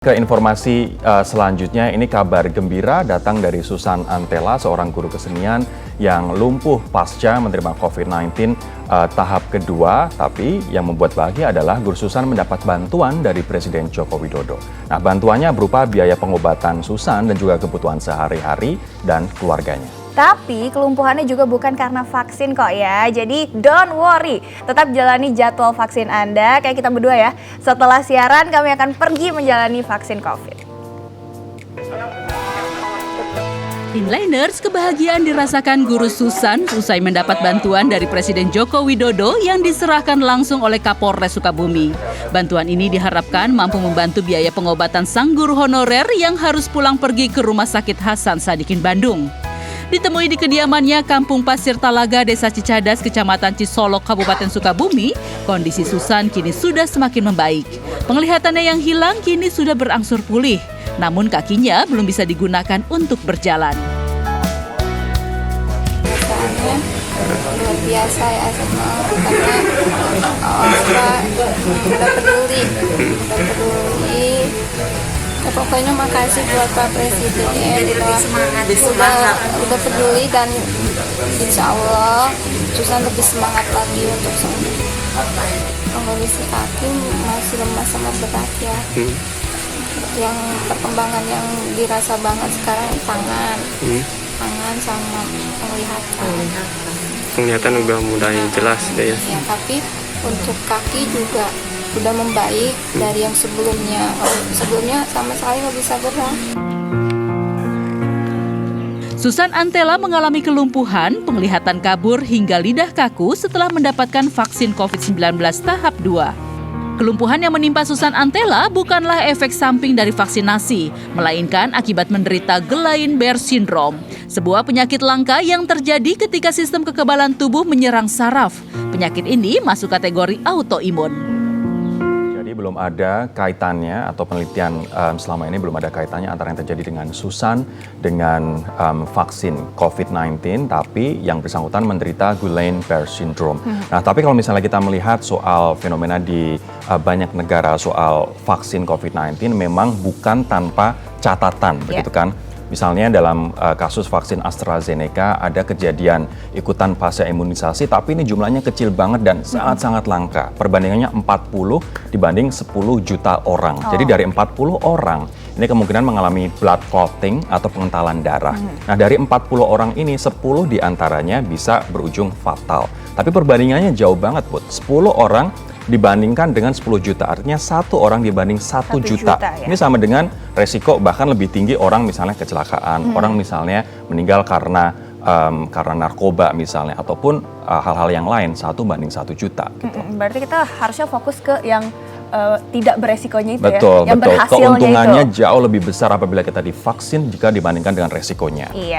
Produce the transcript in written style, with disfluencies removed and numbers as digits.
Ke informasi selanjutnya, ini kabar gembira datang dari Susan Antela, seorang guru kesenian yang lumpuh pasca menerima COVID-19 tahap kedua. Tapi yang membuat bahagia adalah Guru Susan mendapat bantuan dari Presiden Joko Widodo. Nah, bantuannya berupa biaya pengobatan Susan dan juga kebutuhan sehari-hari dan keluarganya. Tapi kelumpuhannya juga bukan karena vaksin kok ya. Jadi don't worry, tetap jalani jadwal vaksin Anda kayak kita berdua ya. Setelah siaran kami akan pergi menjalani vaksin COVID. Inliners, kebahagiaan dirasakan Guru Susan usai mendapat bantuan dari Presiden Joko Widodo yang diserahkan langsung oleh Kapolres Sukabumi. Bantuan ini diharapkan mampu membantu biaya pengobatan sang guru honorer yang harus pulang pergi ke Rumah Sakit Hasan Sadikin Bandung. Ditemui di kediamannya Kampung Pasir Talaga, Desa Cicadas, Kecamatan Cisolok, Kabupaten Sukabumi, kondisi Susan kini sudah semakin membaik. Penglihatannya yang hilang kini sudah berangsur pulih, namun kakinya belum bisa digunakan untuk berjalan. Perasaannya luar biasa ya, sama karena udah peduli. Ya, pokoknya makasih buat Pak Presiden udah peduli, dan insya Allah Susan lebih semangat lagi untuk sembuh. Kondisi kaki masih lemah sama berat ya. Yang perkembangan yang dirasa banget sekarang tangan sama penglihatan. Penglihatan udah mulai jelas ya. Ya, tapi untuk kaki juga udah membaik dari yang sebelumnya. Sebelumnya sama sekali nggak bisa gerak. Susan Antela mengalami kelumpuhan, penglihatan kabur hingga lidah kaku setelah mendapatkan vaksin COVID-19 tahap 2. Kelumpuhan yang menimpa Susan Antela bukanlah efek samping dari vaksinasi, melainkan akibat menderita Guillain-Barré syndrome, sebuah penyakit langka yang terjadi ketika sistem kekebalan tubuh menyerang saraf. Penyakit ini masuk kategori autoimun. Belum ada kaitannya atau penelitian selama ini belum ada kaitannya antara yang terjadi dengan Susan dengan vaksin COVID-19, tapi yang bersangkutan menderita Guillain-Barré syndrome. Nah, tapi kalau misalnya kita melihat soal fenomena di banyak negara soal vaksin COVID-19 memang bukan tanpa catatan, begitu kan? Misalnya dalam kasus vaksin AstraZeneca ada kejadian ikutan fase imunisasi, tapi ini jumlahnya kecil banget dan sangat-sangat langka. Perbandingannya 40 dibanding 10 juta orang. Jadi dari 40 orang, ini kemungkinan mengalami blood clotting atau pengentalan darah. Nah, dari 40 orang ini, 10 diantaranya bisa berujung fatal. Tapi perbandingannya jauh banget, Bud. 10 orang dibandingkan dengan 10 juta, artinya 1 orang dibanding 1 juta. Ya? Ini sama dengan resiko bahkan lebih tinggi orang misalnya kecelakaan, orang misalnya meninggal karena narkoba misalnya, ataupun hal-hal yang lain, 1 banding 1 juta. Gitu. Berarti kita harusnya fokus ke yang tidak beresikonya itu betul, ya, yang betul. berhasilnya. Keuntungannya itu jauh lebih besar apabila kita divaksin jika dibandingkan dengan resikonya. Iya.